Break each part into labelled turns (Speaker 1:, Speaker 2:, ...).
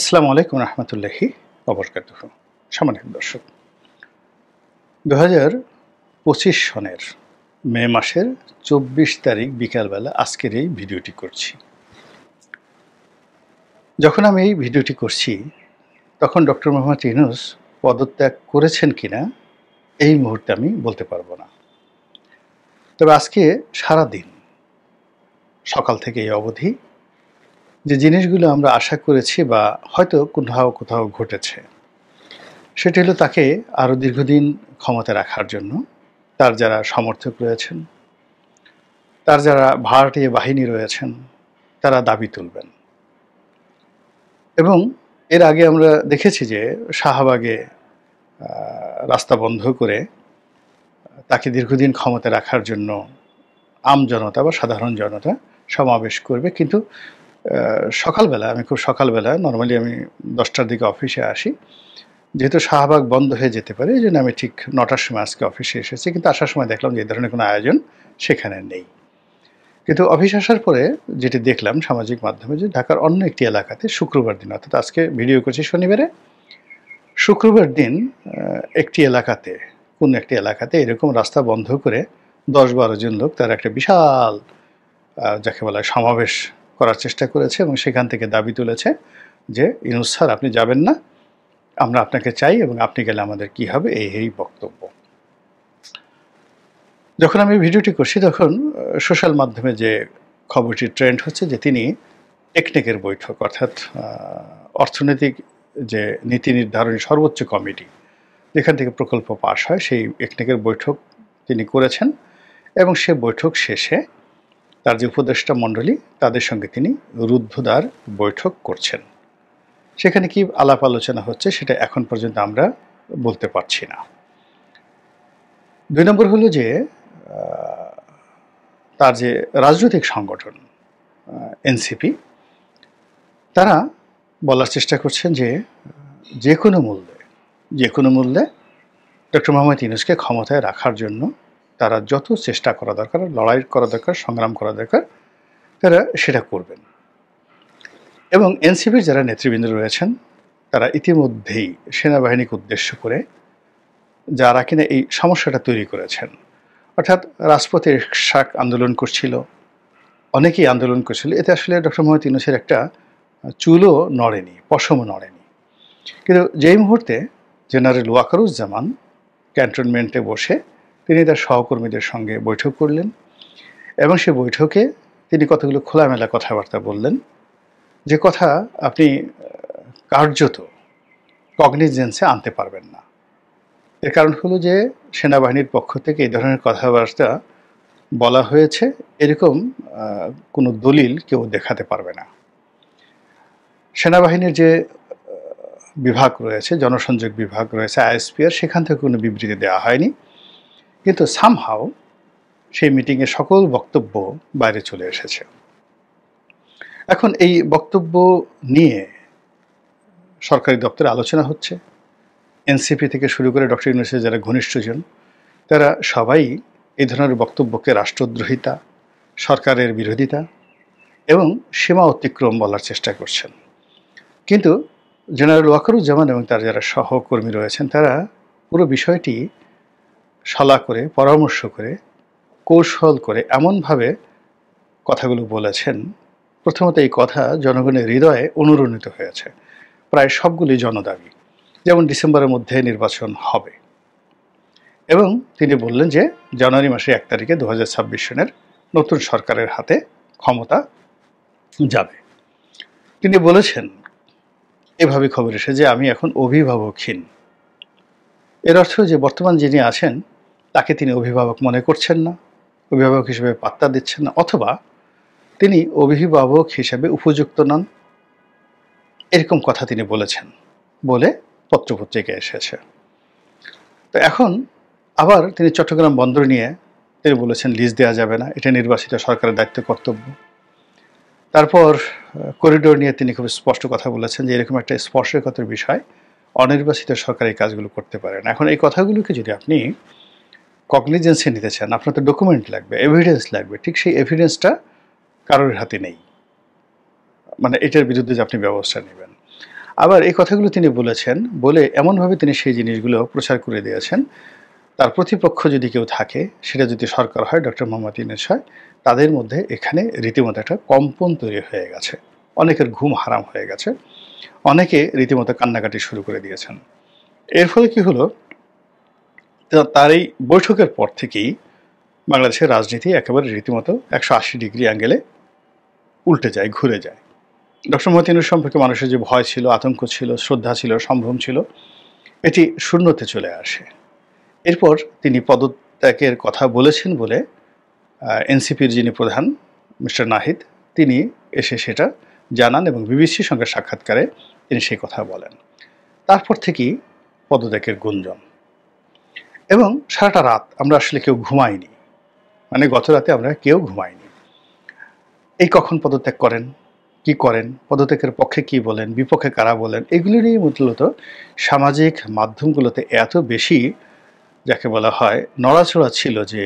Speaker 1: আসসালামু আলাইকুম রহমতুল্লাহি ওবরকাতুহু। সম্মানিত দর্শক, 2025 সনের মে মাসের 24 তারিখ বিকালবেলা আজকের এই ভিডিওটি করছি। যখন আমি এই ভিডিওটি করছি তখন ডক্টর মোহাম্মদ ইউনূস পদত্যাগ করেছেন কিনা এই মুহূর্তে আমি বলতে পারবো না। তবে আজকে সারাদিন সকাল থেকে এই অবধি যে জিনিসগুলো আমরা আশা করেছি বা হয়তো কোথাও ঘটেছে, সেটি হলো তাকে আরও দীর্ঘদিন ক্ষমতা রাখার জন্য তার যারা সমর্থক রয়েছেন, তার যারা ভাড়াটিয়া বাহিনী রয়েছেন, তারা দাবি তুলবেন। এবং এর আগে আমরা দেখেছি যে শাহবাগে রাস্তা বন্ধ করে তাকে দীর্ঘদিন ক্ষমতা রাখার জন্য আমজনতা বা সাধারণ জনতা সমাবেশ করবে। কিন্তু সকালবেলা, আমি খুব সকালবেলা, নর্মালি আমি 10টার দিকে অফিসে আসি, যেহেতু শাহবাগ বন্ধ হয়ে যেতে পারে এই জন্য আমি ঠিক 9টার সময় আজকে অফিসে এসেছি। কিন্তু আসার সময় দেখলাম যে এই ধরনের কোনো আয়োজন সেখানে নেই। কিন্তু অফিস আসার পরে যেটি দেখলাম সামাজিক মাধ্যমে, যে ঢাকার অন্য একটি এলাকাতে শুক্রবার দিন, অর্থাৎ আজকে ভিডিও করছি শনিবারে, শুক্রবার দিন একটি এলাকাতে, কোন একটি এলাকাতে এরকম রাস্তা বন্ধ করে 10-12 জন লোক তারা একটা বিশাল যাকে বলা সমাবেশ করার চেষ্টা করেছে এবং সেখান থেকে দাবি তুলেছে যে ইউনূস স্যার আপনি যাবেন না, আমরা আপনাকে চাই এবং আপনি গেলে আমাদের কি হবে, এই বক্তব্য। যখন আমি ভিডিওটি করছি তখন সোশ্যাল মাধ্যমে যে খবরটি ট্রেন্ড হচ্ছে যে তিনি টেকনিকের বৈঠক, অর্থাৎ অর্থনৈতিক যে নীতি নির্ধারণী সর্বোচ্চ কমিটি যেখান থেকে প্রকল্প পাশ হয়, সেই টেকনিকের বৈঠক তিনি করেছেন এবং সে বৈঠক শেষে তার যে উপদেষ্টা মণ্ডলী তাদের সঙ্গে তিনি রুদ্ধদ্বার বৈঠক করছেন। সেখানে কি আলাপ আলোচনা হচ্ছে সেটা এখন পর্যন্ত আমরা বলতে পারছি না। 2 নম্বর হলো যে তার যে রাজনৈতিক সংগঠন এনসিপি, তারা বলার চেষ্টা করছেন যে যে কোনো মূল্যে ডক্টর মোহাম্মদ ইউনূসকে ক্ষমতায় রাখার জন্য তারা যত চেষ্টা করা দরকার, লড়াই করা দরকার, সংগ্রাম করা দরকার, তারা সেটা করবেন। এবং এনসিপির যারা নেতৃবৃন্দ রয়েছেন তারা ইতিমধ্যেই সেনাবাহিনীকে উদ্দেশ্য করে যারা কিনা এই সমস্যাটা তৈরি করেছেন, অর্থাৎ রাজপথে শাক আন্দোলন করছিল, অনেকেই আন্দোলন করছিল, এতে আসলে ডক্টর মোহাম্মদ ইউনূসের একটা চুলও নড়েনি, পশমও নড়েনি। কিন্তু যেই মুহূর্তে জেনারেল ওয়াকারুজ্জামান ক্যান্টনমেন্টে বসে তিনি তার সহকর্মীদের সঙ্গে বৈঠক করলেন এবং সে বৈঠকে তিনি কতগুলো খোলামেলা কথাবার্তা বললেন, যে কথা আপনি কার্যত কগনিজেন্সে আনতে পারবেন না। এর কারণ হলো যে সেনাবাহিনীর পক্ষ থেকে এই ধরনের কথাবার্তা বলা হয়েছে এরকম কোনো দলিল কেউ দেখাতে পারবে না। সেনাবাহিনীর যে বিভাগ রয়েছে, জনসংযোগ বিভাগ রয়েছে, আইএসপিআর, সেখান থেকে কোনো বিবৃতি দেওয়া হয়নি। কিন্তু সামহাও সেই মিটিংয়ে সকল বক্তব্য বাইরে চলে এসেছে। এখন এই বক্তব্য নিয়ে সরকারি দপ্তরে আলোচনা হচ্ছে। এনসিপি থেকে শুরু করে ডক্টর ইউনূসের যারা ঘনিষ্ঠজন, তারা সবাই এই ধরনের বক্তব্যকে রাষ্ট্রদ্রোহিতা, সরকারের বিরোধিতা এবং সীমা অতিক্রম বলার চেষ্টা করছেন। কিন্তু জেনারেল ওয়াকারুজ্জামান এবং তার যারা সহকর্মী রয়েছেন তারা পুরো বিষয়টি সলা করে, পরামর্শ করে, কৌশল করে এমনভাবে কথাগুলো বলেছেন, প্রথমত এই কথা জনগণের হৃদয়ে অনুরণিত হয়েছে। প্রায় সবগুলি জনদাবি, যেমন ডিসেম্বরের মধ্যে নির্বাচন হবে এবং তিনি বললেন যে জানুয়ারি মাসের 1 তারিখে 2026 সনের নতুন সরকারের হাতে ক্ষমতা যাবে। তিনি বলেছেন, এভাবে খবর এসে যে আমি এখন অভিভাবকহীন। এর অর্থ যে বর্তমান যিনি আছেন তাকে তিনি অভিভাবক মনে করছেন না, অভিভাবক হিসেবে পাত্তা দিচ্ছেন না, অথবা তিনি অভিভাবক হিসেবে উপযুক্ত নন, এরকম কথা তিনি বলেছেন বলে পত্রপত্রিকায় এসেছে। তো এখন আবার তিনি চট্টগ্রাম বন্দর নিয়ে তিনি বলেছেন লিজ দেওয়া যাবে না, এটা নির্বাচিত সরকারের দায়িত্ব কর্তব্য। তারপর করিডোর নিয়ে তিনি খুব স্পষ্ট কথা বলেছেন যে এরকম একটা স্পর্শকাতর বিষয় অনির্বাচিত সরকার এই কাজগুলো করতে পারে না। এখন এই কথাগুলোকে যদি আপনি কগনিজেন্সে নিতে চান, আপনার তো ডকুমেন্ট লাগবে, এভিডেন্স লাগবে, ঠিক সেই এভিডেন্সটা কারোর হাতে নেই। মানে এটার বিরুদ্ধে যে আপনি ব্যবস্থা নেবেন। আবার এই কথাগুলো তিনি বলেছেন, বলে এমনভাবে তিনি সেই জিনিসগুলো প্রচার করে দিয়েছেন, তার প্রতিপক্ষ যদি কেউ থাকে, সেটা যদি সরকার হয়, ডক্টর মোহাম্মদ ইউনূস হয়, তাদের মধ্যে এখানে রীতিমতো একটা কম্পন তৈরি হয়ে গেছে। অনেকের ঘুম হারাম হয়ে গেছে। অনেকে রীতিমতো কান্নাকাটি শুরু করে দিয়েছেন। এর ফলে কি হলো, তার এই বৈঠকের পর থেকেই বাংলাদেশের রাজনীতি একেবারে রীতিমতো 180 ডিগ্রি অ্যাঙ্গেলে উল্টে যায়, ঘুরে যায়। ডক্টর মোহাম্মদ ইউনূস সম্পর্কে মানুষের যে ভয় ছিল, আতঙ্ক ছিল, শ্রদ্ধা ছিল, সম্ভ্রম ছিল, এটি শূন্যতে চলে আসে। এরপর তিনি পদত্যাগের কথা বলেছেন বলে এনসিপির যিনি প্রধান মিস্টার নাহিদ, তিনি এসে সেটা জানান এবং বিবিসির সঙ্গে সাক্ষাৎকারে তিনি সেই কথা বলেন। তারপর থেকেই পদত্যাগের গুঞ্জন, এবং সারাটা রাত আমরা আসলে কেউ ঘুমাইনি, মানে গত রাতে আমরা কেউ ঘুমাইনি। এই কখন পদত্যাগ করেন, কি করেন, পদত্যাগের পক্ষে কি বলেন, বিপক্ষে কারা বলেন, এগুলি নিয়ে মূলত সামাজিক মাধ্যমগুলোতে এত বেশি যাকে বলা হয় নড়াচড়া ছিল যে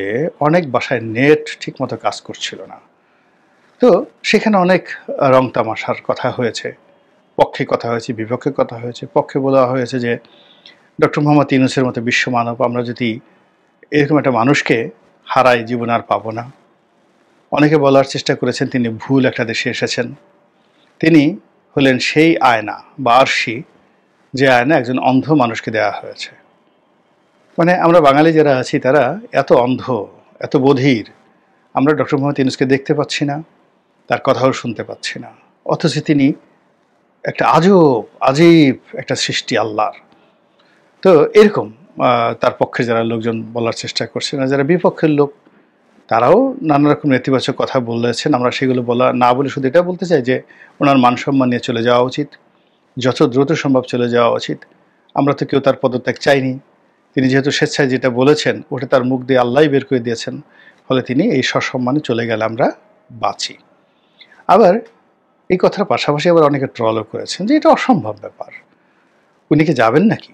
Speaker 1: অনেক বাসায় নেট ঠিকমতো কাজ করছিল না। তো সেখানে অনেক রং তামাশার কথা হয়েছে, পক্ষে কথা হয়েছে, বিপক্ষে কথা হয়েছে। পক্ষে বলা হয়েছে যে ডক্টর মোহাম্মদ ইউনূসের মতো বিশ্বমানব আমরা যদি এরকম একটা মানুষকে হারাই, জীবন আর পাবো না। অনেকে বলার চেষ্টা করেছেন তিনি ভুল একটা দেশে এসেছেন। তিনি হলেন সেই আয়না বা আরশি, যে আয়না একজন অন্ধ মানুষকে দেওয়া হয়েছে। মানে আমরা বাঙালি যারা আছি তারা এত অন্ধ, এত বধির, আমরা ডক্টর মোহাম্মদ ইউনূসকে দেখতে পাচ্ছি না, তার কথাও শুনতে পাচ্ছি না, অথচ তিনি একটা আজীব একটা সৃষ্টি আল্লাহর। তো এরকম তার পক্ষে যারা লোকজন বলার চেষ্টা করছেন, আর যারা বিপক্ষের লোক তারাও নানা রকম নেতিবাচক কথা বলেছেন। আমরা সেগুলো বলা না বলে শুধু এটা বলতে চাই যে ওনার মান সম্মান নিয়ে চলে যাওয়া উচিত, যত দ্রুত সম্ভব চলে যাওয়া উচিত। আমরা তো কেউ তার পদত্যাগ চাইনি। তিনি যেহেতু স্বেচ্ছায় যেটা বলেছেন ওটা তার মুখ দিয়ে আল্লাহই বের করে দিয়েছেন, ফলে তিনি এই সসম্মানে চলে গেলে আমরা বাঁচি। আবার এই কথার পাশাপাশি আবার অনেকে ট্রলও করেছেন যে এটা অসম্ভব ব্যাপার, উনি কি যাবেন নাকি,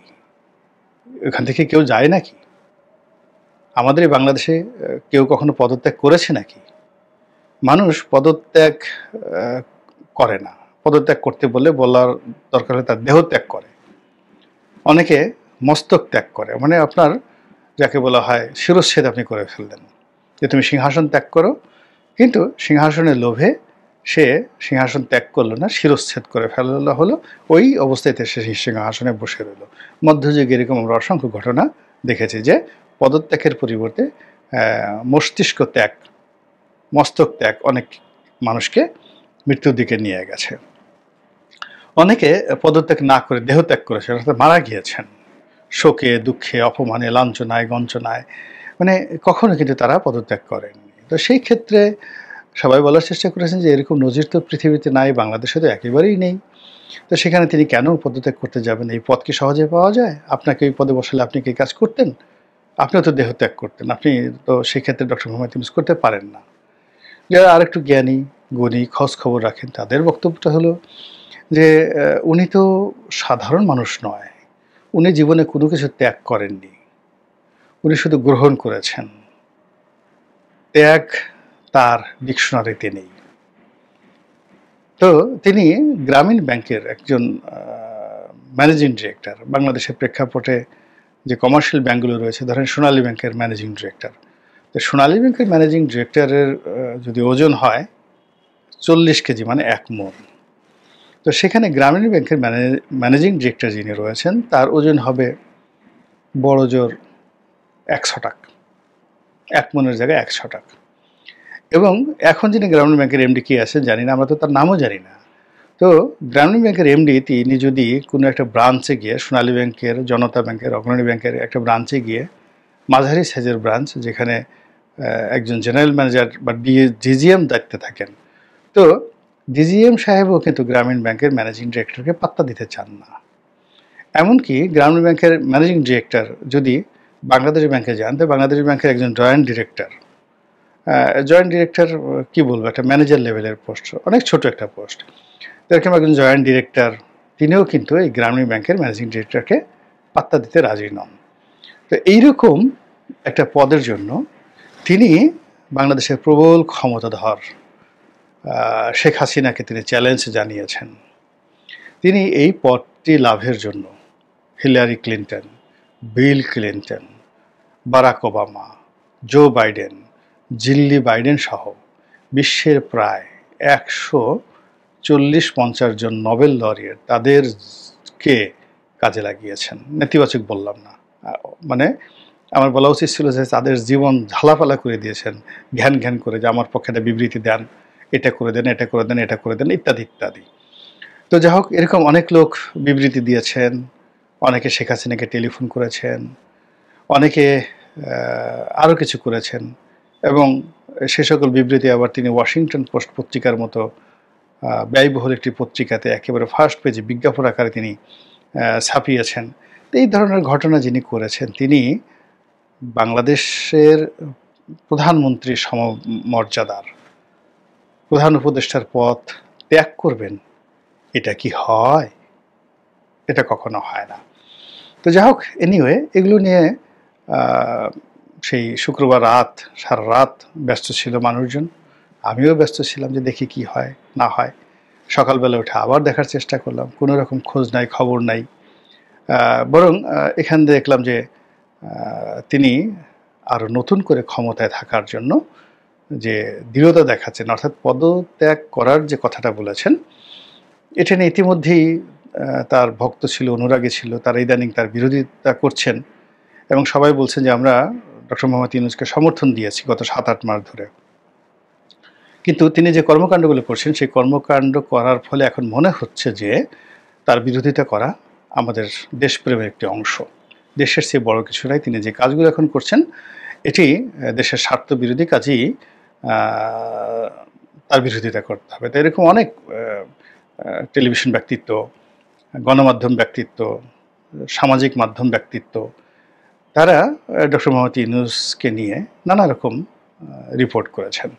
Speaker 1: এখান থেকে কেউ যায় নাকি, আমাদের এই বাংলাদেশে কেউ কখনো পদত্যাগ করেছে নাকি? মানুষ পদত্যাগ করে না, পদত্যাগ করতে বললে বলার দরকার হলে তার দেহ ত্যাগ করে। অনেকে মস্তক ত্যাগ করে, মানে আপনার যাকে বলা হয় শিরচ্ছেদ আপনি করে ফেললেন, যে তুমি সিংহাসন ত্যাগ করো, কিন্তু সিংহাসনের লোভে সে সিংহাসন ত্যাগ করলো না, শিরচ্ছেদ করে ফেলা হলো, ওই অবস্থাতে সে সিংহাসনে বসে রইল। মধ্যযুগে এরকম আমরা অসংখ্য ঘটনা দেখেছি যে পদত্যাগের পরিবর্তে মস্তিষ্ক ত্যাগ, মস্তক ত্যাগ অনেক মানুষকে মৃত্যুর দিকে নিয়ে গেছে। অনেকে পদত্যাগ না করে দেহত্যাগ করেছেন, অর্থাৎ মারা গিয়েছেন শোকে, দুঃখে, অপমানে, লাঞ্ছনায়, গঞ্চনায়, মানে কখনো কিন্তু তারা পদত্যাগ করেননি। তো সেই ক্ষেত্রে সবাই বলার চেষ্টা করেছেন যে এরকম নজির তো পৃথিবীতে নাই, বাংলাদেশে তো একেবারেই নেই। তো সেখানে তিনি কেন পদত্যাগ করতে যাবেন? এই পদ কি সহজে পাওয়া যায়? আপনাকে ওই পদে বসালে আপনি কি কাজ করতেন? আপনিও তো দেহত্যাগ করতেন, আপনি তো সেক্ষেত্রে ডক্টর মোহাম্মদ ইউনূস করতে পারেন না। যারা আরেকটু জ্ঞানী গুণী, খোঁজ খবর রাখেন, তাদের বক্তব্যটা হলো যে উনি তো সাধারণ মানুষ নয়, উনি জীবনে কোনো কিছু ত্যাগ করেননি, উনি শুধু গ্রহণ করেছেন। ত্যাগ তার ডিকশনারিতে নেই। তো তিনি গ্রামীণ ব্যাংকের একজন ম্যানেজিং ডিরেক্টর, বাংলাদেশের প্রেক্ষাপটে যে কমার্শিয়াল ব্যাংকগুলো রয়েছে, ধরেন সোনালী ব্যাংকের ম্যানেজিং ডিরেক্টর। তো সোনালী ব্যাংকের ম্যানেজিং ডিরেক্টরের যদি ওজন হয় 40 কেজি, মানে 1 মণ, তো সেখানে গ্রামীণ ব্যাংকের ম্যানেজিং ডিরেক্টর যিনি রয়েছেন তার ওজন হবে বড় জোর 100 টাকা, 1 মণের জায়গায় 100 টাকা। এবং এখন যিনি গ্রামীণ ব্যাংকের এমডি কে আছেন জানি না, আমরা তো তার নামও জানি না। তো গ্রামীণ ব্যাংকের এমডি তিনি যদি কোনো একটা ব্রাঞ্চে গিয়ে, সোনালী ব্যাংকের, জনতা ব্যাংকের, অগ্রণী ব্যাংকের একটা ব্রাঞ্চে গিয়ে, মাঝারি সাইজের ব্রাঞ্চ যেখানে একজন জেনারেল ম্যানেজার বা ডিজিএম দায়িত্বে থাকেন, তো ডিজিএম সাহেবও কিন্তু গ্রামীণ ব্যাংকের ম্যানেজিং ডিরেক্টরকে পাত্তা দিতে চান না। এমনকি গ্রামীণ ব্যাংকের ম্যানেজিং ডিরেক্টর যদি বাংলাদেশ ব্যাংকে যান, তো বাংলাদেশ ব্যাংকের একজন জয়েন্ট ডিরেক্টর, কি বলবো, একটা ম্যানেজার লেভেলের পোস্ট, অনেক ছোট একটা পোস্ট, এরকম একজন জয়েন্ট ডিরেক্টর তিনিও কিন্তু এই গ্রামীণ ব্যাংকের ম্যানেজিং ডিরেক্টরকে পাত্তা দিতে রাজি নন। তো এইরকম একটা পদের জন্য তিনি বাংলাদেশের প্রবল ক্ষমতাধর শেখ হাসিনাকে তিনি চ্যালেঞ্জ জানিয়েছেন। তিনি এই পদ ব্যক্তি লাভের জন্য Hillary Clinton, Bill Clinton, Barack Obama, Joe Biden, Jill Biden সহ বিশ্বের প্রায় 140-50 জন নোবেল লরিয়েট তাদেরকে কাজে লাগিয়েছেন। নেতিবাচক বললাম না, মানে আমার বলা উচিত ছিল যে তাদের জীবন ঝালাপালা করে দিয়েছেন, ঘ্যান ঘ্যান করে, যে আমার পক্ষে একটা বিবৃতি দেন, এটা করে দেন, এটা করে দেন, এটা করে দেন, ইত্যাদি ইত্যাদি। তো যাই হোক, এরকম অনেক লোক বিবৃতি দিয়েছেন, অনেকে শেখ হাসিনাকে টেলিফোন করেছেন, অনেকে আরও কিছু করেছেন, এবং সে সকল বিবৃতি আবার তিনি ওয়াশিংটন পোস্ট পত্রিকার মতো ব্যয়বহুল একটি পত্রিকাতে একেবারে ফার্স্ট পেজে বিজ্ঞাপন আকারে তিনি ছাপিয়েছেন। এই ধরনের ঘটনা যিনি করেছেন, তিনি বাংলাদেশের প্রধানমন্ত্রীর সমমর্যাদার প্রধান উপদেষ্টার পদ ত্যাগ করবেন, এটা কি হয়? এটা কখনো হয় না। তো যাই হোক, এনিওয়ে, এগুলো নিয়ে সেই শুক্রবার রাত সারা রাত ব্যস্ত ছিল মানুষজন, আমিও ব্যস্ত ছিলাম যে দেখি কি হয় না হয়। সকালবেলা উঠে আবার দেখার চেষ্টা করলাম, কোনো রকম খোঁজ নাই, খবর নাই। বরং এখানে দেখলাম যে তিনি আরও নতুন করে ক্ষমতায় থাকার জন্য যে দৃঢ়তা দেখাচ্ছেন, অর্থাৎ পদত্যাগ করার যে কথাটা বলেছেন, এটা নিয়ে ইতিমধ্যেই তার ভক্ত ছিল, অনুরাগী ছিল, তারা ইদানিং তার বিরোধিতা করছেন, এবং সবাই বলছেন যে আমরা ডক্টর মোহাম্মদ ইউনূসকে সমর্থন দিয়েছি গত 7-8 মাস ধরে। কিন্তু তিনি যে কর্মকাণ্ডগুলো করছেন, সেই কর্মকাণ্ড করার ফলে এখন মনে হচ্ছে যে তার বিরোধিতা করা আমাদের দেশপ্রেমের একটি অংশ। দেশের চেয়ে বড় কিছু নাই। তিনি যে কাজগুলো এখন করছেন, এটি দেশের স্বার্থ বিরোধী কাজেই তার বিরোধিতা করতে হবে। তো এরকম অনেক টেলিভিশন ব্যক্তিত্ব, গণমাধ্যম ব্যক্তিত্ব, সামাজিক মাধ্যম ব্যক্তিত্ব, তারা ডক্টর মোহাম্মদ ইউনূসকে নিয়ে নানা রকম রিপোর্ট করেছেন,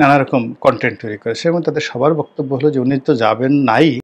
Speaker 1: নানা রকম কন্টেন্ট তৈরি করেছে, এবং তাদের সবার বক্তব্য হলো যে উনি তো যাবেন নাই,